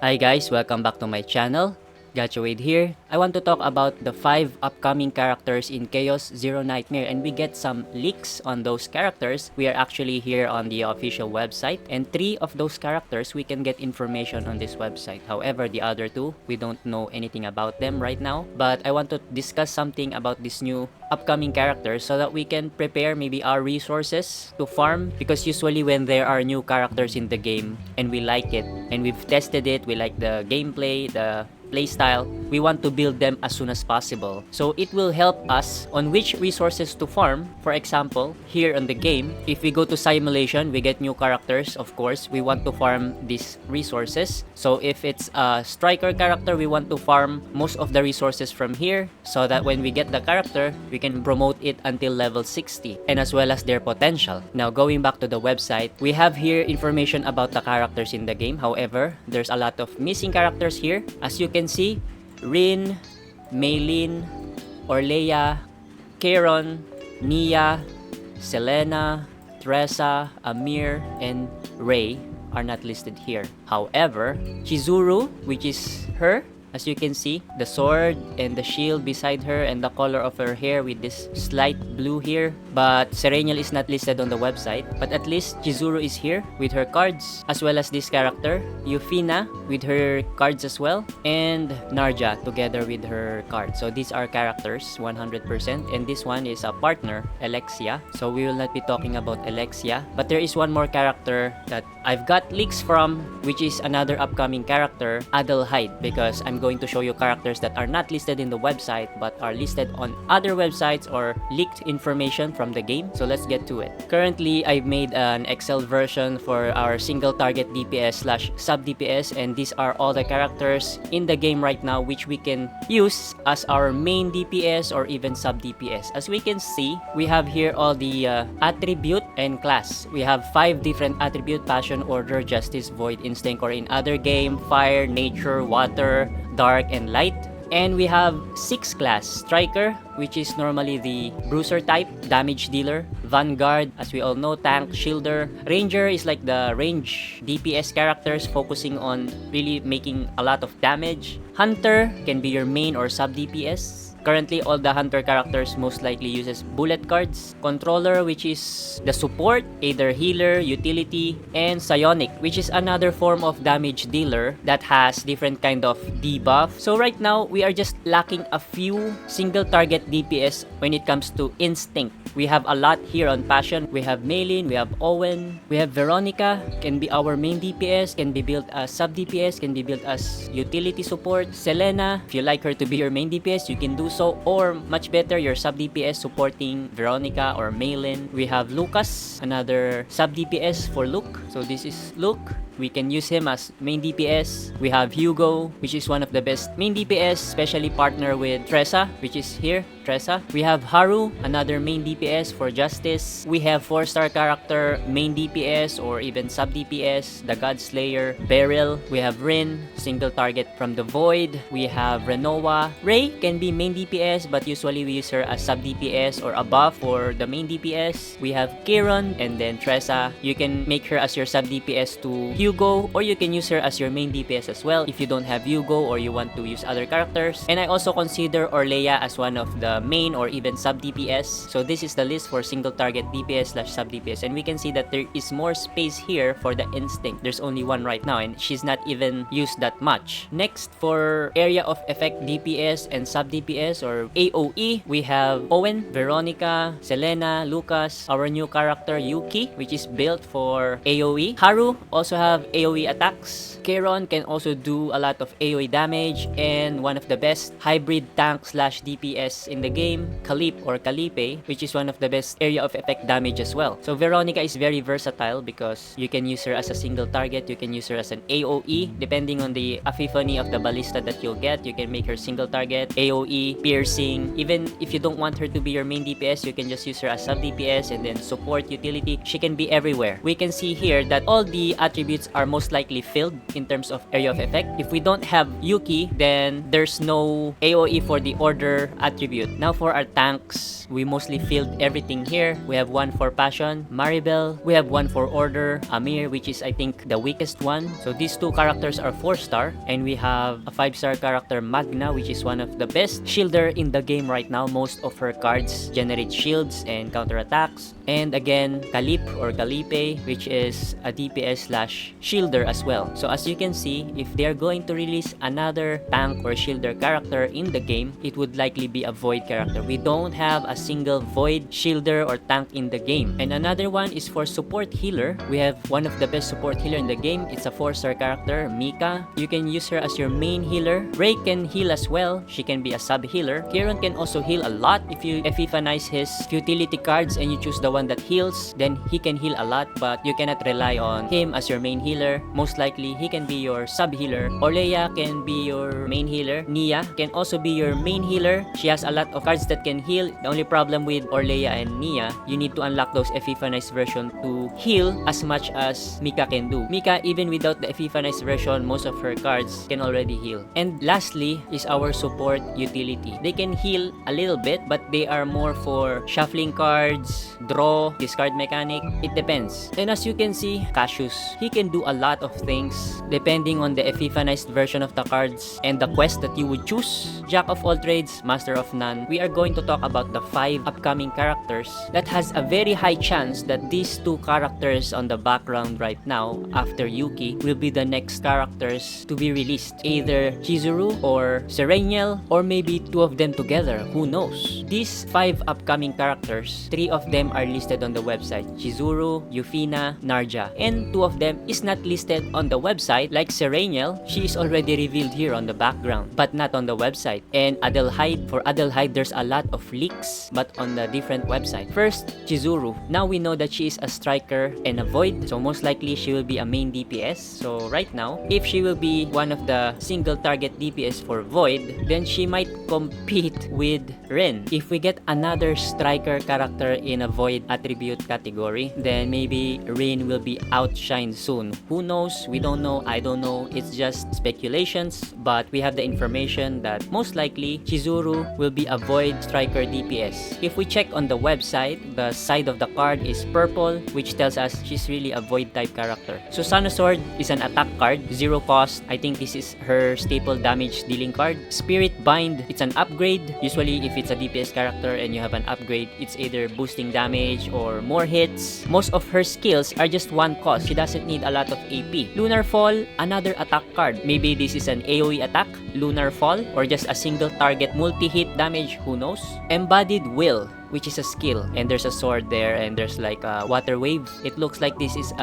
Hi guys, welcome back to my channel. GachaWade here. I want to talk about the 5 upcoming characters in Chaos Zero Nightmare, and we get some leaks on those characters. We are actually here on the official website, and 3 of those characters we can get information on this website. However, the other 2, we don't know anything about them right now. But I want to discuss something about this new upcoming characters so that we can prepare maybe our resources to farm, because usually when there are new characters in the game and we like it and we've tested it, we like the gameplay, the playstyle, we want to build them as soon as possible. So it will help us on which resources to farm. For example, here on the game, if we go to simulation, we get new characters. Of course, we want to farm these resources. So if it's a striker character, we want to farm most of the resources from here so that when we get the character, we can promote it until level 60 and as well as their potential. Now, going back to the website, we have here information about the characters in the game. However, there's a lot of missing characters here. As you can see, Rin, Maylin, Orleya, Kieron, Nia, Selena, Tressa, Amir, and Ray are not listed here. However, Chizuru, which is her, as you can see, the sword and the shield beside her and the color of her hair with this slight blue here. But Serenial is not listed on the website. But at least Chizuru is here with her cards, as well as this character, Eufina, with her cards as well, and Narja together with her cards. So these are characters 100%, and this one is a partner, Alexia. So we will not be talking about Alexia. But there is one more character that I've got leaks from, which is another upcoming character, Adelhyde, because I'm going to show you characters that are not listed in the website but are listed on other websites or leaked information from the game. So let's get to it. Currently, I've made an Excel version for our single target DPS / sub DPS, and these are all the characters in the game right now which we can use as our main DPS or even sub DPS. As we can see, we have here all the attribute and class. We have 5 different attribute: passion, order, justice, void, instinct, or in other game, fire, nature, water, dark, and light. And we have 6 class: striker, which is normally the bruiser type, damage dealer; vanguard, as we all know, tank, shielder; ranger is like the range DPS characters focusing on really making a lot of damage; hunter can be your main or sub DPS. Currently, all the hunter characters most likely uses bullet cards. Controller, which is the support, either healer, utility, and psionic, which is another form of damage dealer that has different kind of debuff. So right now, we are just lacking a few single target DPS when it comes to instinct. We have a lot here on passion. We have Maylin, we have Owen, we have Veronica, can be our main DPS, can be built as sub DPS, can be built as utility support. Selena, if you like her to be your main DPS, you can do so, or much better, your sub DPS supporting Veronica or Maylin. We have Lucas, another sub DPS for Luke. So this is Luke. We can use him as main DPS. We have Hugo, which is one of the best main DPS, especially partner with Tressa, which is here, Tressa. We have Haru, another main DPS for Justice. We have 4-star character, main DPS or even sub DPS, the God Slayer, Beryl. We have Rin, single target from the Void. We have Renoa. Ray can be main DPS, but usually we use her as sub DPS or above for the main DPS. We have Kieron, and then Tressa. You can make her as your sub DPS to Hugo, or you can use her as your main DPS as well if you don't have Hugo or you want to use other characters. And I also consider Orleya as one of the main or even sub DPS. So this is the list for single target DPS / sub DPS, and we can see that there is more space here for the instinct. There's only one right now, and she's not even used that much. Next, for area of effect DPS and sub DPS or AOE, we have Owen, Veronica, Selena, Lucas, our new character Yuki, which is built for AOE. Haru also have AOE attacks. Kieron can also do a lot of AOE damage, and one of the best hybrid tank / DPS in the game, Kalip or Kalipe, which is one of the best area of effect damage as well. So Veronica is very versatile because you can use her as a single target, you can use her as an AOE, depending on the epiphany of the ballista that you'll get. You can make her single target, AOE, piercing. Even if you don't want her to be your main DPS, you can just use her as sub DPS and then support, utility. She can be everywhere. We can see here that all the attributes targets are most likely filled in terms of area of effect. If we don't have Yuki, then there's no AoE for the order attribute. Now for our tanks, we mostly filled everything here. We have one for passion, Maribel. We have one for order, Amir, which is I think the weakest one. So these two characters are 4-star, and we have a 5-star character, Magna, which is one of the best shielder in the game right now. Most of her cards generate shields and counterattacks. And again, Kalip or Kalipe, which is a DPS slash shielder as well. So as you can see, if they're going to release another tank or shielder character in the game, it would likely be a void character. We don't have a single void shielder or tank in the game. And another one is for support healer. We have one of the best support healer in the game. It's a 4-star character, Mika. You can use her as your main healer. Ray can heal as well. She can be a sub healer. Kieran can also heal a lot. If you Eufinize his utility cards and you choose the one that heals, then he can heal a lot, but you cannot rely on him as your main healer. Most likely, he can be your sub healer. Orleya can be your main healer. Nia can also be your main healer. She has a lot of cards that can heal. The only problem with Orleya and Nia, you need to unlock those Epifanized version to heal as much as Mika can do. Mika, even without the Epifanized version, most of her cards can already heal. And lastly is our support utility. They can heal a little bit, but they are more for shuffling cards, draw, discard mechanic. It depends. And as you can see, Cassius, he can do a lot of things depending on the Epifanized version of the cards and the quest that you would choose. Jack of all trades, master of none. We are going to talk about the 5 upcoming characters that has a very high chance that these 2 characters on the background right now after Yuki will be the next characters to be released. Either Chizuru or Serenial, or maybe 2 of them together. Who knows? These 5 upcoming characters, 3 of them are listed on the website. Chizuru, Eufina, Narja. And 2 of them is not listed on the website. Like Serenial, she is already revealed here on the background, but not on the website. And Adelhyde, for Adelhyde, there's a lot of leaks, but on the different website. First, Chizuru. Now we know that she is a striker and a void, so most likely she will be a main DPS. So right now, if she will be one of the single target DPS for void, then she might compete with Ren. If we get another striker character in a void attribute category, then maybe Ren will be outshined soon. Who knows? We don't know. I don't know. It's just speculations, but we have the information that most likely Chizuru will be a void striker DPS. If we check on the website, the side of the card is purple, which tells us she's really a void type character. Susanna Sword is an attack card, 0 cost. I think this is her staple damage dealing card. Spirit Bind, it's an upgrade. Usually if it's a DPS character and you have an upgrade, it's either boosting damage or more hits. Most of her skills are just 1 cost. She doesn't need a lot of AP. Lunar Fall, another attack card. Maybe this is an AoE attack, Lunar Fall, or just a single target multi-hit damage, who knows? Embodied Will, which is a skill, and there's a sword there, and there's like a water wave. It looks like this is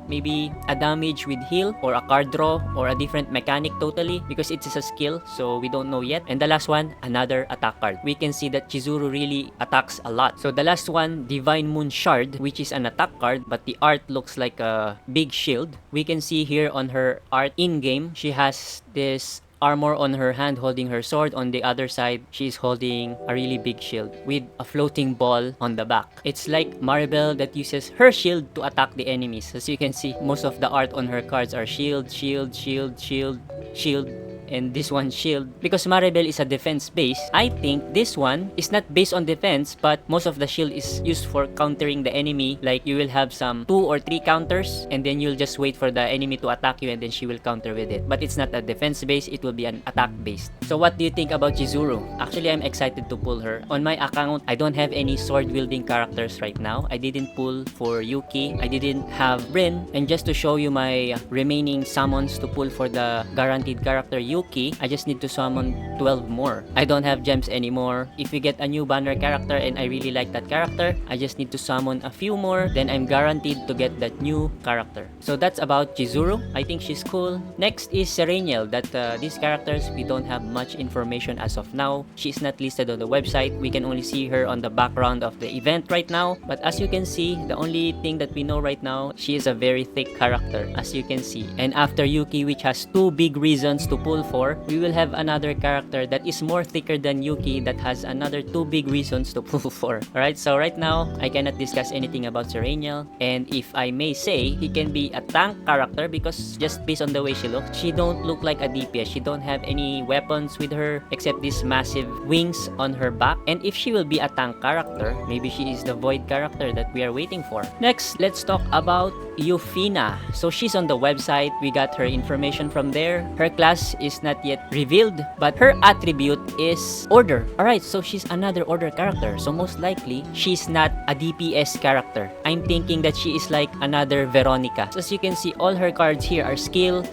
maybe a damage with heal or a card draw or a different mechanic totally, because it is a skill, so we don't know yet. And the last one, another attack card. We can see that Chizuru really attacks a lot. So the last one, Divine Moon Shard, which is an attack card, but the art looks like a big shield. We can see here on her art in-game, she has this armor on her hand holding her sword. On the other side, she's holding a really big shield with a floating ball on the back. It's like Maribel that uses her shield to attack the enemies. As you can see, most of the art on her cards are shield, shield, shield, shield, shield, and this one shield. Because Maribel is a defense base, I think this one is not based on defense, but most of the shield is used for countering the enemy. Like you will have some 2 or 3 counters, and then you'll just wait for the enemy to attack you, and then she will counter with it. But it's not a defense base, it will be an attack based. So what do you think about Chizuru? Actually, I'm excited to pull her. On my account, I don't have any sword wielding characters right now. I didn't pull for Yuki, I didn't have Rin, and just to show you my remaining summons to pull for the guaranteed character Yuki, I just need to summon 12 more. I don't have gems anymore. If we get a new banner character and I really like that character, I just need to summon a few more, then I'm guaranteed to get that new character. So that's about Chizuru. I think she's cool. Next is Serenial. These characters, we don't have much information as of now. She's not listed on the website. We can only see her on the background of the event right now. But as you can see, the only thing that we know right now, she is a very thick character, as you can see. And after Yuki, which has 2 big reasons to pull 4, we will have another character that is more thicker than Yuki that has another 2 big reasons to pull 4. Alright, so right now, I cannot discuss anything about Serenial, and if I may say, he can be a tank character because just based on the way she looks, she don't look like a DPS. She don't have any weapons with her except these massive wings on her back. And if she will be a tank character, maybe she is the void character that we are waiting for. Next, let's talk about Eufina. So she's on the website. We got her information from there. Her class is not yet revealed, but her attribute is order. Alright, so she's another order character. So most likely, she's not a DPS character. I'm thinking that she is like another Veronica. So as you can see, all her cards here are skill,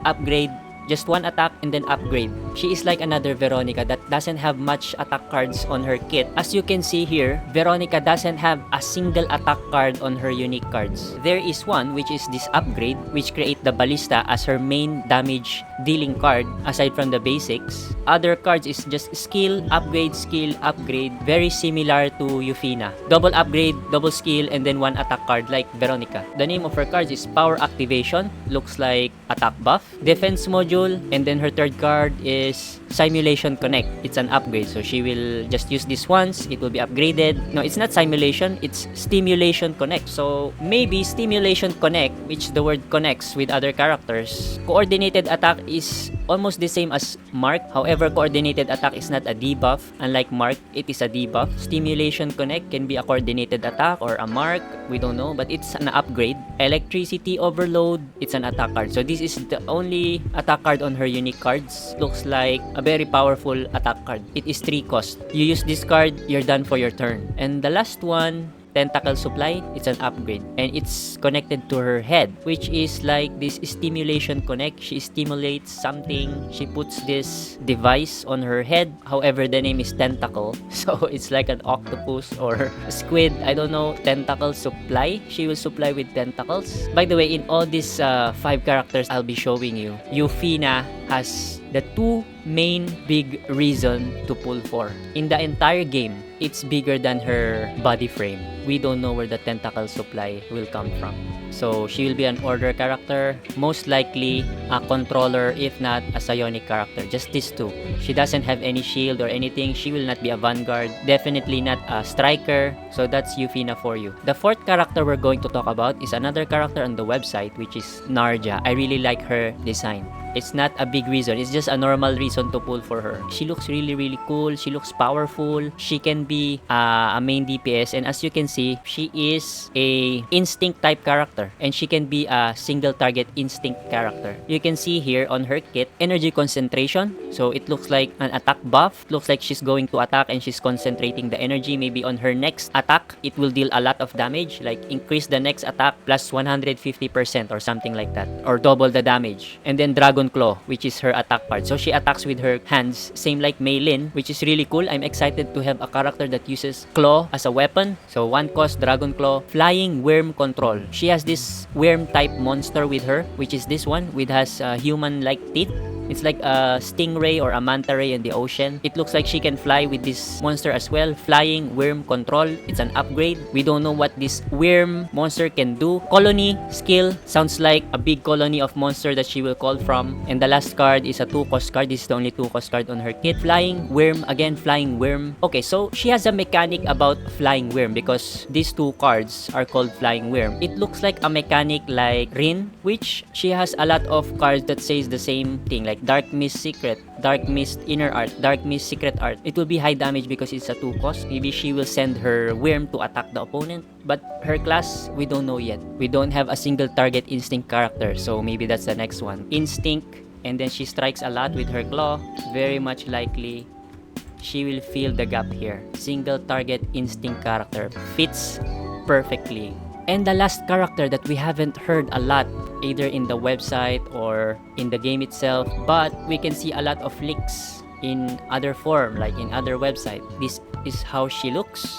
upgrade, just one attack and then upgrade. She is like another Veronica that doesn't have much attack cards on her kit. As you can see here, Veronica doesn't have a single attack card on her unique cards. There is one, which is this upgrade, which create the Ballista as her main damage dealing card aside from the basics. Other cards is just skill, upgrade, very similar to Eufina. Double upgrade, double skill, and then one attack card like Veronica. The name of her cards is Power Activation, looks like attack buff, Defense Module, and then her third card is Simulation Connect. It's an upgrade, so she will just use this once, it will be upgraded. No, it's not Simulation, it's Stimulation Connect. So maybe Stimulation Connect, which the word connects with other characters. Coordinated attack is almost the same as Mark. However, coordinated attack is not a debuff. Unlike Mark, it is a debuff. Stimulation Connect can be a coordinated attack or a Mark, we don't know, but it's an upgrade. Electricity Overload, it's an attack card. So this is the only attack card on her unique cards. Looks like a very powerful attack card. It is 3 cost. You use this card, you're done for your turn. And the last one, Tentacle Supply, it's an upgrade. And it's connected to her head, which is like this Stimulation Connect. She stimulates something. She puts this device on her head. However, the name is Tentacle. So it's like an octopus or a squid. I don't know. Tentacle Supply. She will supply with tentacles. By the way, in all these 5 characters I'll be showing you, Eufina has the 2 main big reason to pull for. In the entire game, it's bigger than her body frame. We don't know where the tentacle supply will come from. So she will be an order character, most likely a controller, if not a psionic character. Just these 2. She doesn't have any shield or anything. She will not be a vanguard. Definitely not a striker. So that's Eufina for you. The 4th character we're going to talk about is another character on the website, which is Narja. I really like her design. It's not a big reason. It's just a normal reason to pull for her. She looks really cool. She looks powerful. She can be a main DPS. And as you can see, she is a instinct type character. And she can be a single target instinct character. You can see here on her kit, energy concentration. So it looks like an attack buff. Looks like she's going to attack and she's concentrating the energy. Maybe on her next attack, it will deal a lot of damage. Like increase the next attack plus 150% or something like that. Or double the damage. And then Dragon Claw, which is her attack part. So she attacks with her hands, same like Mei Lin, which is really cool. I'm excited to have a character that uses claw as a weapon. So 1 cost, Dragon Claw. Flying Worm Control. She has this worm type monster with her, which is this one, which has human-like teeth. It's like a stingray or a manta ray in the ocean. It looks like she can fly with this monster as well. Flying Worm Control. It's an upgrade. We don't know what this worm monster can do. Colony skill. Sounds like a big colony of monster that she will call from. And the last card is a 2-cost card. This is the only 2-cost card on her kit. Flying Worm. Again, Flying Worm. Okay, so she has a mechanic about Flying Worm because these 2 cards are called Flying Worm. It looks like a mechanic like Rin, which she has a lot of cards that says the same thing. Like Dark Mist Secret, Dark Mist Inner Art, Dark Mist Secret Art. It will be high damage because it's a 2-cost. Maybe she will send her worm to attack the opponent. But her class, we don't know yet. We don't have a single target instinct character. So maybe that's the next one. Instinct. And then she strikes a lot with her claw. Very much likely she will fill the gap here. Single target instinct character. Fits perfectly. And the last character that we haven't heard a lot, either in the website or in the game itself, but we can see a lot of leaks in other form, like in other website. This is how she looks.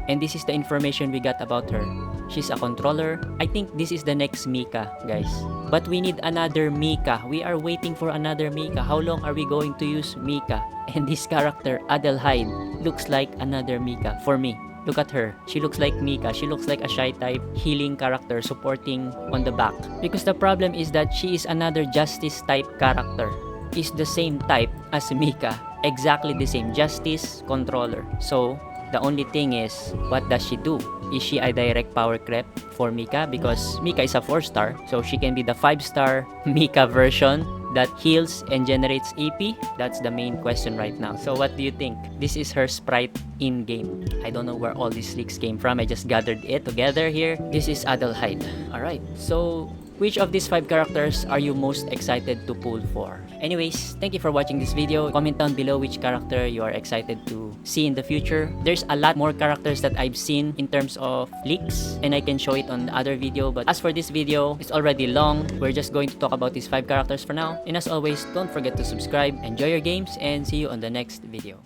And this is the information we got about her. She's a controller. I think this is the next Mika, guys. But we need another Mika. We are waiting for another Mika. How long are we going to use Mika? And this character, Adelhyde, looks like another Mika for me. Look at her. She looks like Mika. She looks like a shy type healing character supporting on the back. Because the problem is that she is another justice type character. Is the same type as Mika. Exactly the same. Justice, controller. So, the only thing is, what does she do? Is she a direct power creep for Mika? Because Mika is a 4-star. So, she can be the 5-star Mika version that heals and generates EP. That's the main question right now. So what do you think? This is her sprite in game. I don't know where all these leaks came from. I just gathered it together here. This is Adelhyde. Alright, so which of these 5 characters are you most excited to pull for? Anyways, thank you for watching this video. Comment down below which character you are excited to see in the future. There's a lot more characters that I've seen in terms of leaks, and I can show it on the other video. But as for this video, it's already long. We're just going to talk about these 5 characters for now. And as always, don't forget to subscribe, enjoy your games, and see you on the next video.